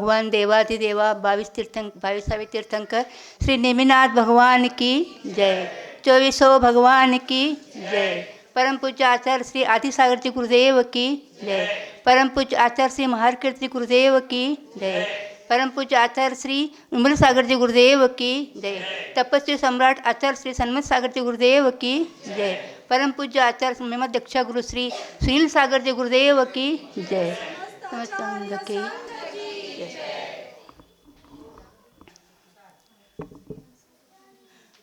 भगवान देवाधिदेवा 22वें तीर्थंकर श्री नेमिनाथ भगवान की जय। 24 भगवान की जय। परम पूज्य आचार्य श्री आदिसागर जी गुरुदेव की जय। परम पूज्य आचार्य श्री महारकीर्ति गुरुदेव की जय। परम पूज्य आचार्य श्री विमल सागर जी गुरुदेव की जय। तपस्वी सम्राट आचार्य श्री सन्मत सागर जी गुरुदेव की जय। परम पूज्य आचार्य मेहमद दक्षा गुरु श्री सुनील सागर जी गुरुदेव की जय। समस्त की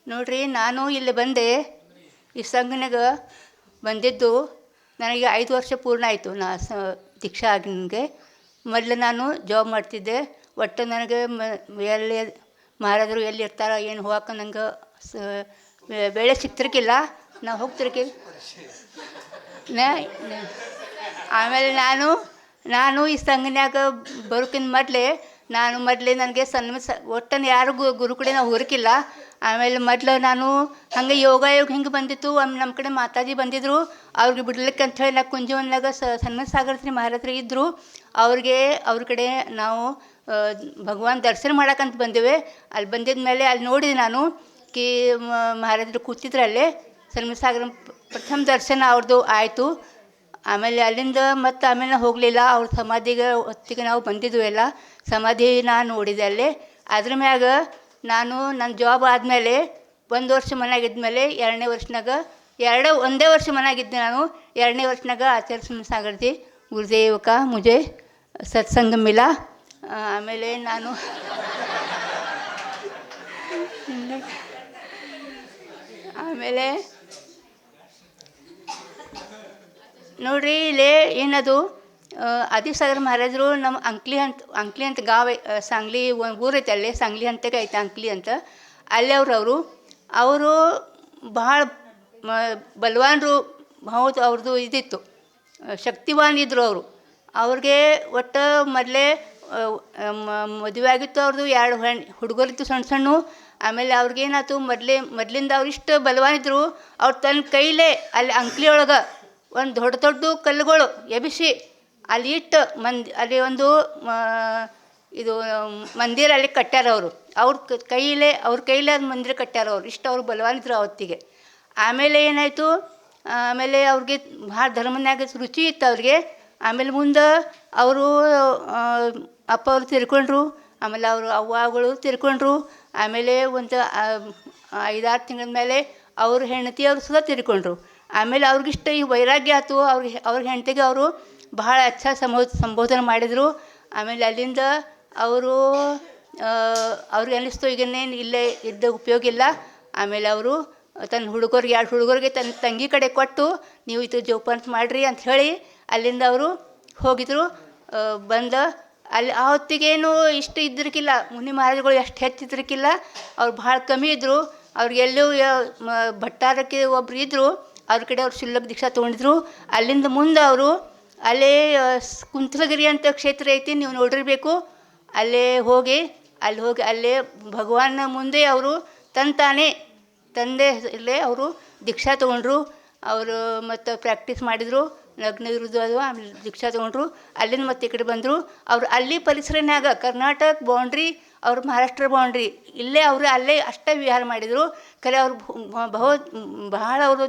ನೋಡ್ರಿ, ನಾನು ಇಲ್ಲಿ ಬಂದೆ, ಈ ಸಂಘನಾಗ ಬಂದಿದ್ದು ನನಗೆ 5 ವರ್ಷ ಪೂರ್ಣ ಆಯಿತು. ದೀಕ್ಷಾ ಆಗಿ ನನಗೆ ಮೊದಲು ನಾನು ಜಾಬ್ ಮಾಡ್ತಿದ್ದೆ. ಒಟ್ಟು ನನಗೆ ಎಲ್ಲಿ ಮಹಾರಾಜರು ಎಲ್ಲಿ ಇರ್ತಾರೋ ಏನು ಹೋಗಕ್ಕೆ ನಂಗೆ ವೇಳೆ ಸಿಗ್ತಿರ್ಕಿಲ್ಲ. ನಾವು ಹೋಗ್ತಿರ್ಕಿಲ್ಲ. ಆಮೇಲೆ ನಾನು ಈ ಸಂಘನ್ಯಾಗ ಬರೋಕ್ಕಿಂತ ಮೊದಲೇ ನನಗೆ ಒಟ್ಟನ್ನು ಯಾರು ಗುರು ಕಡೆ ನಾವು ಹೊರಕಿಲ್ಲ. ಆಮೇಲೆ ಮೊದಲು ನಾನು ಹಂಗೆ ಯೋಗ ಹಿಂಗೆ ಬಂದಿತ್ತು. ನಮ್ಮ ಕಡೆ ಮಾತಾಜಿ ಬಂದಿದ್ದರು, ಅವ್ರಿಗೆ ಬಿಡ್ಲಿಕ್ಕೆ ಅಂಥೇಳಿ ನಾ ಕುಂಜವನ್ನಾಗ ಸನ್ಮತ್ ಸಾಗರ್ ಶ್ರೀ ಮಹಾರಾಜರು ಇದ್ದರು. ಅವ್ರ ಕಡೆ ನಾವು ಭಗವಾನ್ ದರ್ಶನ ಮಾಡೋಕ್ಕಂತ ಬಂದೇವೆ. ಅಲ್ಲಿ ಬಂದಿದ್ದ ಮೇಲೆ ಅಲ್ಲಿ ನೋಡಿದೆ ನಾನು ಮಹಾರಾಜರು ಕೂತಿದ್ರಲ್ಲೇ ಸನ್ಮತ್ ಸಾಗರ ಪ್ರಥಮ ದರ್ಶನ ಅವ್ರದ್ದು ಆಯಿತು. ಆಮೇಲೆ ಅಲ್ಲಿಂದ ಆಮೇಲೆ ನಾವು ಹೋಗಲಿಲ್ಲ. ಅವ್ರ ಸಮಾಧಿಗೆ ಹೊತ್ತಿಗೆ ನಾವು ಬಂದಿದ್ವು ಎಲ್ಲ. ಸಮಾಧಿ ನಾನು ನೋಡಿದೆ ಅಲ್ಲೇ. ಅದ್ರ ಮ್ಯಾಗ ನನ್ನ ಜಾಬ್ ಆದಮೇಲೆ 1 ವರ್ಷ ಮನೆಯಾಗಿದ್ಮೇಲೆ 2ನೇ ವರ್ಷನಾಗ ಒಂದೇ ವರ್ಷ ಮನೆಯಾಗಿದ್ದೆ ನಾನು. 2ನೇ ವರ್ಷನಾಗ ಆಚಾರ್ಯ ಸನ್ಮತ್ ಸಾಗರ್ ಜಿ ಗುರುದೇವ ಕಾ ಮುझे ಸತ್ಸಂಗ ಮಿಲಾ. ಆಮೇಲೆ ನಾನು ನೋಡ್ರಿ, ಇಲ್ಲೇ ಏನದು ಆದಿಸಾಗರ ಮಹಾರಾಜರು ನಮ್ಮ ಅಂಕ್ಲಿ ಅಂತ ಗಾವ ಸಾಂಗ್ಲಿ ಊರೈತೆ ಅಲ್ಲೇ, ಸಾಂಗ್ಲಿ ಅಂತಗೆ ಐತೆ ಅಂಕ್ಲಿ ಅಂತ. ಅಲ್ಲೇ ಅವರು ಭಾಳ ಬಲವಾನರು. ಹೌದು, ಅವ್ರದ್ದು ಇದಿತ್ತು, ಶಕ್ತಿವಾನ್ ಇದ್ದರು ಅವ್ರಿಗೆ. ಒಟ್ಟು ಮೊದಲೇ ಮದುವೆ ಆಗಿತ್ತು. ಅವ್ರದ್ದು 2 ಹುಡುಗರಿತ್ತು ಸಣ್ಣ ಸಣ್ಣ. ಆಮೇಲೆ ಅವ್ರಿಗೇನಾಯ್ತು, ಮೊದಲಿಂದ ಅವ್ರಿಷ್ಟು ಬಲವಾನಿದ್ರು. ಅವ್ರು ತನ್ನ ಕೈಲೇ ಅಲ್ಲಿ ಅಂಕ್ಲಿ ಒಳಗೆ ಒಂದು ದೊಡ್ಡ ಕಲ್ಲುಗಳು ಎಬಿಸಿ ಅಲ್ಲಿ ಇಟ್ಟು ಅಲ್ಲಿ ಒಂದು ಇದು ಮಂದಿರ ಅಲ್ಲಿ ಕಟ್ಟ್ಯಾರ ಅವರು. ಅವ್ರ ಕೈಲೇ ಅದು ಮಂದಿರ ಕಟ್ಟ್ಯಾರ ಅವ್ರು. ಇಷ್ಟು ಅವ್ರು ಬಲವಾನಿದ್ರು ಅವತ್ತಿಗೆ. ಆಮೇಲೆ ಏನಾಯಿತು, ಆಮೇಲೆ ಅವ್ರಿಗೆ ಭಾಳ ಧರ್ಮನ್ಯಾಗ ರುಚಿ ಇತ್ತು ಅವ್ರಿಗೆ. ಆಮೇಲೆ ಮುಂದೆ ಅವರು ಅಪ್ಪ ಅವರು ತೀರ್ಕೊಂಡ್ರು. ಆಮೇಲೆ ಅವರು ಅವ್ವಗಳು ತೀರ್ಕೊಂಡ್ರು. ಆಮೇಲೆ ಒಂದು 5-6 ತಿಂಗಳ ಮೇಲೆ ಅವ್ರ ಹೆಂಡತಿಯವರು ಸುಧಾ ತೀರ್ಕೊಂಡ್ರು. ಆಮೇಲೆ ಅವ್ರಿಗಿಷ್ಟ ಈ ವೈರಾಗ್ಯ ಆಯ್ತು. ಅವ್ರ ಹೆಂಡತಿಗೆ ಅವರು ಬಹಳ ಸಂಬೋಧನೆ ಮಾಡಿದರು. ಆಮೇಲೆ ಅಲ್ಲಿಂದ ಅವ್ರಿಗೆ ಅನ್ನಿಸ್ತು ಈಗನ್ನೇನು ಇಲ್ಲೇ ಇದ್ದ ಉಪಯೋಗ ಇಲ್ಲ. ಆಮೇಲೆ ಅವರು ತನ್ನ 2 ಹುಡುಗರಿಗೆ ತನ್ನ ತಂಗಿ ಕಡೆ ಕೊಟ್ಟು, ನೀವು ಇದು ಜೋಪಾನ ಮಾಡಿರಿ ಅಂತ ಹೇಳಿ ಅಲ್ಲಿಂದ ಅವರು ಹೋಗಿದ್ರು. ಅಲ್ಲಿ ಆ ಹೊತ್ತಿಗೇನು ಇಷ್ಟು ಇದ್ದಿರ್ಕಿಲ್ಲ, ಮುನಿ ಮಹಾರಾಜಗಳು ಎಷ್ಟು ಹೆಚ್ಚಿದ್ರಕ್ಕಿಲ್ಲ. ಅವ್ರು ಭಾಳ ಕಮ್ಮಿ ಇದ್ದರು. ಅವ್ರಿಗೆಲ್ಲೂ ಭಟ್ಟಾರಕ್ಕೆ ಒಬ್ರು ಇದ್ದರು, ಅವ್ರ ಕಡೆ ಅವ್ರು ಶುಲ್ಕ ದೀಕ್ಷಾ ತೊಗೊಂಡಿದ್ರು. ಅಲ್ಲಿಂದ ಮುಂದೆ ಅವರು ಅಲ್ಲೇ ಕುಂತಲಗಿರಿ ಅಂತ ಕ್ಷೇತ್ರ ಐತಿ, ನೀವು ನೋಡಿರಬೇಕು. ಅಲ್ಲೇ ಹೋಗಿ ಅಲ್ಲೇ ಭಗವಾನ ಮುಂದೆ ಅವರು ತಂದೆ ಇಲ್ಲೇ ಅವರು ದೀಕ್ಷಾ ತೊಗೊಂಡ್ರು. ಅವರು ಮತ್ತು ಪ್ರಾಕ್ಟೀಸ್ ಮಾಡಿದರು, ನಗ್ನ ಇರೋದು ಅದು. ಆಮೇಲೆ ದೀಕ್ಷಾ ತೊಗೊಂಡ್ರು. ಅಲ್ಲಿಂದ ಮತ್ತೆ ಈ ಕಡೆ ಬಂದರು. ಅವ್ರು ಅಲ್ಲಿ ಪರಿಸರನ್ಯಾಗ ಕರ್ನಾಟಕ ಬೌಂಡ್ರಿ, ಅವ್ರು ಮಹಾರಾಷ್ಟ್ರ ಬೌಂಡ್ರಿ ಇಲ್ಲೇ ಅವರು ಅಲ್ಲೇ ಅಷ್ಟೇ ವಿಹಾರ ಮಾಡಿದರು. ಖರೆ ಅವರು ಬಹಳ ಅವರು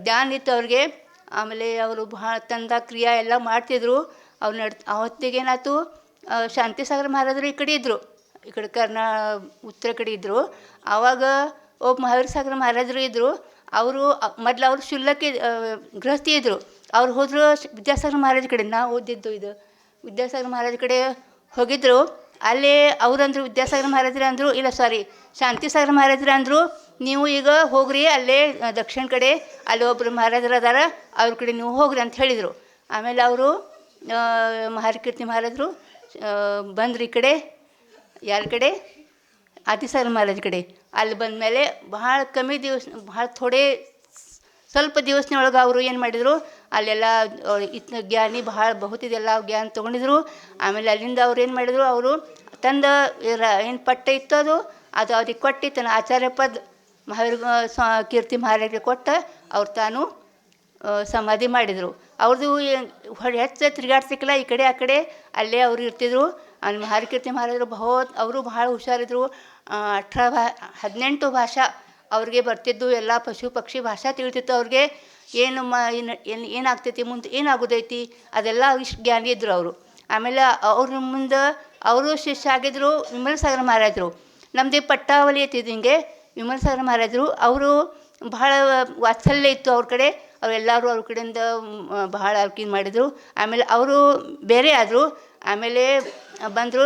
ಧ್ಯಾನ ಇತ್ತು ಅವ್ರಿಗೆ. ಆಮೇಲೆ ಅವರು ಬಹಳ ತಂದ ಕ್ರಿಯಾ ಎಲ್ಲ ಮಾಡ್ತಿದ್ರು. ಆ ಹೊತ್ತಿಗೇನಾಯ್ತು, ಶಾಂತಿಸಾಗರ ಮಹಾರಾಜರು ಈ ಕಡೆ ಇದ್ದರು, ಈ ಕಡೆ ಉತ್ತರ ಕಡೆ ಇದ್ದರು. ಆವಾಗ ಒಬ್ಬ ಮಹಾವೀರ ಸಾಗರ ಮಹಾರಾಜರು ಇದ್ದರು. ಮೊದಲು ಅವರು ಶುಲ್ಕಿ ಗೃಹಸ್ಥಿ ಇದ್ದರು. ಅವ್ರು ಹೋದರು ವಿದ್ಯಾಸಾಗರ ಮಹಾರಾಜ ಕಡೆ. ನಾವು ಓದಿದ್ದು ಇದು ವಿದ್ಯಾಸಾಗರ ಮಹಾರಾಜ ಕಡೆ ಹೋಗಿದ್ದರು. ಅಲ್ಲೇ ಅವರಂದರು, ವಿದ್ಯಾಸಾಗರ ಮಹಾರಾಜರು ಅಂದರು, ಇಲ್ಲ ಸಾರಿ ಶಾಂತಿಸಾಗರ ಮಹಾರಾಜರು ಅಂದರು, ನೀವು ಈಗ ಹೋಗ್ರಿ ಅಲ್ಲೇ ದಕ್ಷಿಣ ಕಡೆ, ಅಲ್ಲಿ ಒಬ್ಬರು ಮಹಾರಾಜರು ಅದಾರ, ಅವ್ರ ಕಡೆ ನೀವು ಹೋಗ್ರಿ ಅಂತ ಹೇಳಿದರು. ಆಮೇಲೆ ಅವರು ಮಹಾರಕೀರ್ತಿ ಮಹಾರಾಜರು ಬಂದರು ಈ ಕಡೆ, ಯಾರ ಕಡೆ, ಆದಿಸಾಗರ ಮಹಾರಾಜ ಕಡೆ. ಅಲ್ಲಿ ಬಂದಮೇಲೆ ಭಾಳ ಕಮ್ಮಿ ದಿವಸ, ಸ್ವಲ್ಪ ದಿವಸನೊಳಗೆ ಅವರು ಏನು ಮಾಡಿದರು, ಅಲ್ಲೆಲ್ಲ ಜ್ಞಾನಿ ಬಹುತಿದೆಲ್ಲ ಜ್ಞಾನ ತೊಗೊಂಡಿದ್ರು. ಆಮೇಲೆ ಅಲ್ಲಿಂದ ಅವ್ರು ಏನು ಮಾಡಿದರು, ಅವರು ಏನು ಪಟ್ಟ ಇತ್ತು ಅದು ಅವ್ರಿಗೆ ಕೊಟ್ಟು ತನ್ನ ಆಚಾರ್ಯ ಪದ ಮಹಾವೀರ ಕೀರ್ತಿ ಮಹಾರಾಜರಿಗೆ ಕೊಟ್ಟು ಅವ್ರು ತಾನು ಸಮಾಧಿ ಮಾಡಿದರು. ಅವ್ರದ್ದು ಹೆಚ್ಚು ತಿರುಗಾಡ್ಸಿಕ್ಕಿಲ್ಲ, ಈ ಕಡೆ ಆ ಕಡೆ ಅಲ್ಲೇ ಅವರು ಇರ್ತಿದ್ರು. आणि महाರಕೀರ್ತಿ ಮಹಾರಾಜರು ಅವರು ಭಾಳ ಹುಷಾರಿದ್ರು. 18 ಭಾಷಾ ಅವ್ರಿಗೆ ಬರ್ತಿದ್ದು, ಎಲ್ಲ ಪಶು ಪಕ್ಷಿ ಭಾಷಾ ತಿಳಿತಿತ್ತು ಅವ್ರಿಗೆ. ಏನು ಏನಾಗ್ತೈತಿ, ಮುಂದೆ ಏನಾಗೋದೈತಿ ಅದೆಲ್ಲ ಇಷ್ಟು ಜ್ಞಾನಿ ಇದ್ದರು ಅವರು. ಆಮೇಲೆ ಅವ್ರ ಮುಂದೆ ಅವರು ಶಿಷ್ಯ ಆಗಿದ್ದರು ವಿಮಲಸಾಗರ ಮಹಾರಾಜರು. ನಮ್ಮದು ಪಟ್ಟಾವಳಿ ಐತಿದ್ದು ಹಿಂಗೆ. ವಿಮಲಸಾಗರ ಮಹಾರಾಜರು ಅವರು ಭಾಳ ವಾತ್ಸಲ್ಯ ಇತ್ತು ಅವ್ರ ಕಡೆ. ಅವರೆಲ್ಲರೂ ಅವ್ರ ಕಡೆಯಿಂದ ಭಾಳ ಇದು ಮಾಡಿದರು. ಆಮೇಲೆ ಅವರು ಬೇರೆ ಆದರು. ಆಮೇಲೆ ಬಂದರು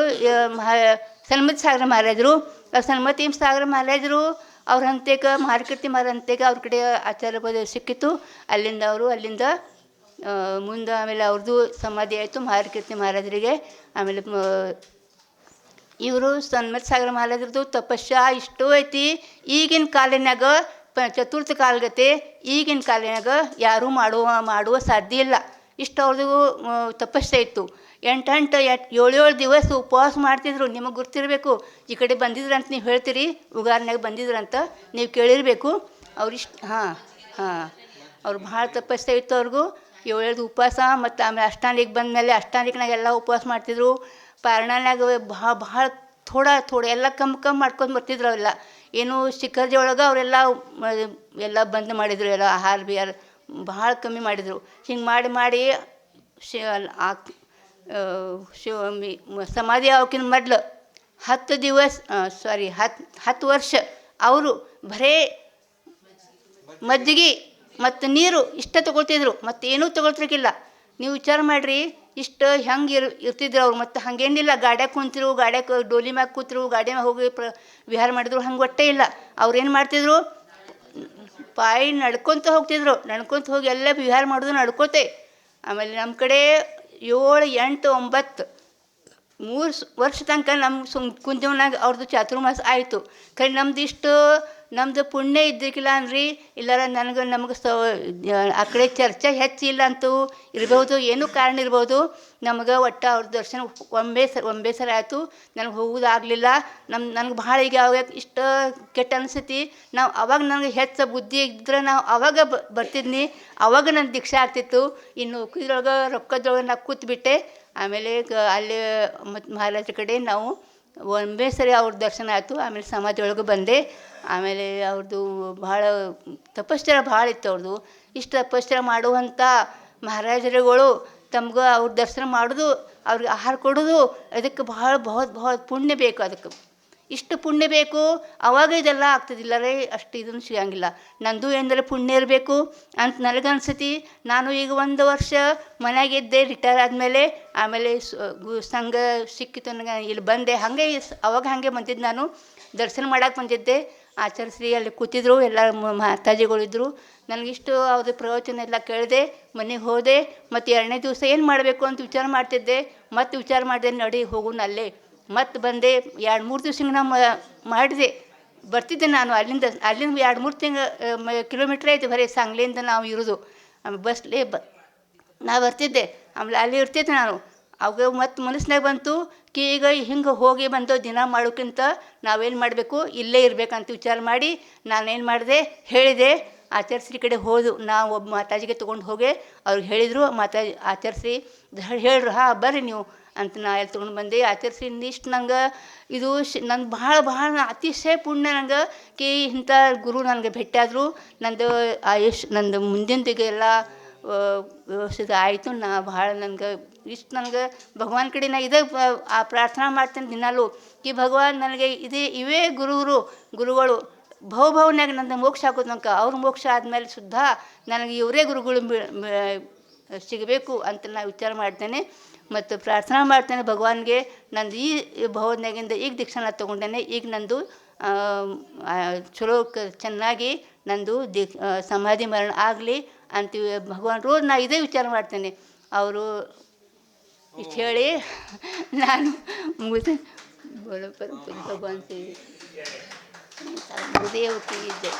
ಸನ್ಮತಿ ಸಾಗರ ಮಹಾರಾಜರು. ಸನ್ಮತಿ ಸಾಗರ ಮಹಾರಾಜರು ಅವ್ರ ಹಂತಕ್ಕೆ ಮಹಾರಕೀರ್ತಿ ಮಹಾರಾಜ ಹಂತಕ್ಕೆ ಅವ್ರ ಕಡೆ ಆಚಾರ್ಯ ಪದ ಸಿಕ್ಕಿತ್ತು. ಅಲ್ಲಿಂದ ಮುಂದೆ ಆಮೇಲೆ ಅವ್ರದ್ದು ಸಮಾಧಿ ಆಯಿತು ಮಹಾರಕೀರ್ತಿ ಮಹಾರಾಜರಿಗೆ. ಆಮೇಲೆ ಇವರು ಸನ್ಮತಿ ಸಾಗರ ಮಹಾರಾಜರದು ತಪಸ್ಯ ಇಷ್ಟೂ ಐತಿ. ಈಗಿನ ಕಾಲಿನಾಗ ಚತುರ್ಥ ಕಾಲಗತೆ ಈಗಿನ ಕಾಲಿನಾಗ ಯಾರೂ ಮಾಡುವ ಸಾಧ್ಯ ಇಲ್ಲ. ಇಷ್ಟು ಅವ್ರದ್ದು ತಪಸ್ಸೆ ಇತ್ತು. 7 ದಿವಸ ಉಪವಾಸ ಮಾಡ್ತಿದ್ರು. ನಿಮಗೆ ಗೊತ್ತಿರಬೇಕು, ಈ ಕಡೆ ಬಂದಿದ್ರಂತ ನೀವು ಹೇಳ್ತೀರಿ, ಉಗಾರ್ನಾಗ ಬಂದಿದ್ರಂತ ನೀವು ಕೇಳಿರಬೇಕು. ಅವ್ರಿಷ್ಟು ಅವ್ರು ಭಾಳ ತಪಸ್ಸೆ ಇತ್ತು ಅವ್ರಿಗೂ. 7 ಉಪವಾಸ. ಮತ್ತು ಆಮೇಲೆ ಅಷ್ಟಾನಿಗೆ ಬಂದಮೇಲೆ ಅಷ್ಟಾನಿಕ್ನಾಗೆಲ್ಲ ಉಪವಾಸ ಮಾಡ್ತಿದ್ರು. ಪಾರಣಾನಾಗ ಭಾಳ ಥೋಡೆ ಎಲ್ಲ ಕಮ್ಮಿ ಮಾಡ್ಕೊಂಡು ಬರ್ತಿದ್ರು. ಅವೆಲ್ಲ ಏನು ಶಿಖರ್ಜಿ ಒಳಗೆ ಅವರೆಲ್ಲ ಎಲ್ಲ ಬಂದ್ ಮಾಡಿದರು. ಎಲ್ಲ ಆಹಾರ ಬಿಹಾರ ಭಾಳ ಕಮ್ಮಿ ಮಾಡಿದರು. ಹಿಂಗೆ ಮಾಡಿ ಸಮಾಧಿ ಆಗೋಕ್ಕಿಂತ ಮೊದಲು 10 ವರ್ಷ ಅವರು ಬರೇ ಮಜ್ಜಿಗೆ ಮತ್ತು ನೀರು ಇಷ್ಟ ತೊಗೊಳ್ತಿದ್ರು, ಮತ್ತೇನೂ ತೊಗೊಳ್ತಿರ್ಕಿಲ್ಲ. ನೀವು ವಿಚಾರ ಮಾಡಿರಿ ಇಷ್ಟು ಹೆಂಗೆ ಇರ್ತಿದ್ರು ಅವ್ರು. ಮತ್ತು ಹಾಗೇನಿಲ್ಲ ಗಾಡ್ಯಾಗ ಕುಂತಿರು, ಗಾಡ್ಯಾಗ ಡೋಲಿ ಮ್ಯಾಗ ಕೂತರು, ಗಾಡಿ ಮ್ಯಾಗ ಹೋಗಿ ವಿಹಾರ ಮಾಡಿದ್ರು, ಹಂಗೆ ಒಟ್ಟೇ ಇಲ್ಲ. ಅವ್ರೇನು ಮಾಡ್ತಿದ್ರು, ಪಾಯಿ ನಡ್ಕೊತ ಹೋಗ್ತಿದ್ರು. ನಡ್ಕೊತ ಹೋಗಿ ಎಲ್ಲ ವಿಹಾರ ಮಾಡೋದು ನಡ್ಕೋತೆ. ಆಮೇಲೆ ನಮ್ಮ ಕಡೆ 7, 8, 9 3 ವರ್ಷ ತನಕ ನಮ್ಮ ಕುಂಜವನಾಗ ಅವ್ರದ್ದು ಚಾತುರ್ಮಾಸ ಆಯಿತು. ಖರೆ ನಮ್ಮದು ಪುಣ್ಯ ಇದ್ದಕ್ಕಿಲ್ಲ ಅನ್ರಿ. ಇಲ್ಲಾರ ನಮಗೆ ಆ ಕಡೆ ಚರ್ಚೆ ಹೆಚ್ಚಿಲ್ಲ ಅಂತೂ ಇರ್ಬೋದು, ಏನೂ ಕಾರಣ ಇರ್ಬೋದು. ನಮಗೆ ಒಟ್ಟು ಅವ್ರ ದರ್ಶನ ಒಂಬೇ ಸಲ ಆಯಿತು. ನನಗೆ ಹೋಗೋದಾಗಲಿಲ್ಲ. ನನಗೆ ಭಾಳ ಈಗ ಅವಾಗ ಇಷ್ಟು ಕೆಟ್ಟ ಅನಿಸ್ತೈತಿ. ಅವಾಗ ನನಗೆ ಹೆಚ್ಚು ಬುದ್ಧಿ ಇದ್ದರೆ ಅವಾಗ ಬರ್ತಿದ್ನಿ. ಅವಾಗ ನನ್ನ ದೀಕ್ಷೆ ಆಗ್ತಿತ್ತು. ಇನ್ನು ರೊಕ್ಕದೊಳಗೆ ನಾ ಕೂತ್ಬಿಟ್ಟೆ. ಆಮೇಲೆ ಅಲ್ಲಿ ಮತ್ತು ಮಹಾರಾಜರ ಕಡೆ ನಾವು ಒಂದೇ ಸರಿ ಅವ್ರ ದರ್ಶನ ಆಯಿತು. ಆಮೇಲೆ ಸಮಾಧಿ ಒಳಗೆ ಬಂದೆ. ಆಮೇಲೆ ಅವ್ರದ್ದು ಭಾಳ ತಪಶ್ಚರ್ಯ ಭಾಳ ಇತ್ತು ಅವ್ರದ್ದು. ಇಷ್ಟು ತಪಶ್ಚರ್ಯ ಮಾಡುವಂಥ ಮಹಾರಾಜರುಗಳು ತಮ್ಗೆ ಅವ್ರ ದರ್ಶನ ಮಾಡೋದು, ಅವ್ರಿಗೆ ಆಹಾರ ಕೊಡೋದು, ಅದಕ್ಕೆ ಭಾಳ ಪುಣ್ಯ ಬೇಕು. ಅದಕ್ಕೆ ಇಷ್ಟು ಪುಣ್ಯ ಬೇಕು, ಅವಾಗ ಇದೆಲ್ಲ ಆಗ್ತದಿಲ್ಲ ರೀ. ಅಷ್ಟು ಇದನ್ನು ಸಿಗಂಗಿಲ್ಲ. ನಂದು ಏನಂದರೆ ಪುಣ್ಯ ಇರಬೇಕು ಅಂತ ನನಗನ್ಸತಿ. ನಾನು ಈಗ 1 ವರ್ಷ ಮನೆಯಾಗಿದ್ದೆ ರಿಟೈರ್ ಆದಮೇಲೆ. ಆಮೇಲೆ ಸಂಘ ಸಿಕ್ಕಿತು ನನಗೆ, ಇಲ್ಲಿ ಬಂದೆ. ಅವಾಗ ಹಾಗೆ ಬಂದಿದ್ದು. ನಾನು ದರ್ಶನ ಮಾಡೋಕೆ ಬಂದಿದ್ದೆ. ಆಚಾರ್ಯಶ್ರೀ ಅಲ್ಲಿ ಕೂತಿದ್ರು, ಎಲ್ಲ ಮಾತಾಜಿಗಳಿದ್ರು. ನನಗಿಷ್ಟು ಅವ್ರದ್ದು ಪ್ರವಚನ ಎಲ್ಲ ಕೇಳಿದೆ. ಮನೆಗೆ ಹೋದೆ. ಮತ್ತು 2ನೇ ದಿವಸ ಏನು ಮಾಡಬೇಕು ಅಂತ ವಿಚಾರ ಮಾಡ್ತಿದ್ದೆ. ಮತ್ತು ವಿಚಾರ ಮಾಡಿದೆ, ನಡಿ ಹೋಗೋಣ ಅಲ್ಲೇ. ಮತ್ತು ಬಂದೆ. 2-3 ದಿವ್ಸ ನಾನು ಮಾಡಿದೆ. ಬರ್ತಿದ್ದೆ ನಾನು ಅಲ್ಲಿಂದ 2-3 ಕಿಲೋಮೀಟ್ರ್ ಐತೆ ಬರೀ ಸಾಂಗ್ಲಿಯಿಂದ ನಾವು ಇರೋದು. ಆಮೇಲೆ ನಾ ಬರ್ತಿದ್ದೆ. ಆಮೇಲೆ ಅಲ್ಲಿ ಇರ್ತಿದ್ದೆ ನಾನು. ಅವಾಗ ಮತ್ತು ಮನಸ್ಸಿನಾಗ ಬಂತು ಈಗ ಹಿಂಗೆ ಹೋಗಿ ಬಂದು ದಿನ ಮಾಡೋಕ್ಕಿಂತ ನಾವೇನು ಮಾಡಬೇಕು, ಇಲ್ಲೇ ಇರಬೇಕಂತ ವಿಚಾರ ಮಾಡಿ ನಾನೇನು ಮಾಡಿದೆ, ಹೇಳಿದೆ. ಆಚಾರ್ಯಶ್ರೀ ಕಡೆ ಹೋದು. ನಾವು ಒಬ್ಬ ಮಾತಾಜಿಗೆ ತೊಗೊಂಡು ಹೋಗಿ ಅವ್ರಿಗೆ ಹೇಳಿದರು. ಆಚಾರ್ಯಶ್ರೀ ಹೇಳ್ರು, ಬರ್ರಿ ನೀವು ಅಂತ ನಾ ಎಲ್ಲಿ ತೊಗೊಂಡು ಬಂದೆ. ಆಚಾರ್ಯಶ್ರೀ ಇಷ್ಟು ನಂಗೆ ಇದು ನಂಗೆ ಭಾಳ ಅತಿಶಯ ಪುಣ್ಯ ನಂಗೆ ಇಂಥ ಗುರು ನನಗೆ ಭೇಟಿಯಾದರು. ನಂದು ಮುಂದಿಂದಿಗೆ ಎಲ್ಲ ವ್ಯವಸ್ಥಿತ ಆಯಿತು. ನನಗೆ ನನಗೆ ಭಗವಾನ್ ಕಡೆ ನಾ ಪ್ರಾರ್ಥನಾ ಮಾಡ್ತೇನೆ ದಿನಾಲು. ಭಗವಾನ್ ನನಗೆ ಇವೇ ಗುರುಗಳು ಭವನಾಗ ನನ್ನ ಮೋಕ್ಷ ಆಗೋದು. ನಂಗೆ ಅವ್ರ ಮೋಕ್ಷ ಆದಮೇಲೆ ಶುದ್ಧ ನನಗೆ ಇವರೇ ಗುರುಗಳು ಸಿಗಬೇಕು ಅಂತ ನಾನು ವಿಚಾರ ಮಾಡ್ತೇನೆ. ಮತ್ತು ಪ್ರಾರ್ಥನಾ ಮಾಡ್ತೇನೆ ಭಗವಾನ್ಗೆ. ನಂದು ಈ ಭವನಾಗಿಂದ ಈಗ ದೀಕ್ಷಾನ ತೊಗೊಂಡೇನೆ. ಈಗ ನಂದು ಚಲೋ ಚೆನ್ನಾಗಿ ನಂದು ಸಮಾಧಿ ಮರಣ ಆಗಲಿ ಅಂತೀವಿ ಭಗವಾನ್. ರೋಜ್ ನಾ ಇದೇ ವಿಚಾರ ಮಾಡ್ತೇನೆ. ಅವರು ಇಷ್ಟು ಹೇಳಿ ನಾನು ಮುಗಿದೆ. ಭಗವಾನ್ ಗುರುದೇವ್ ಕಿ ಜೈ.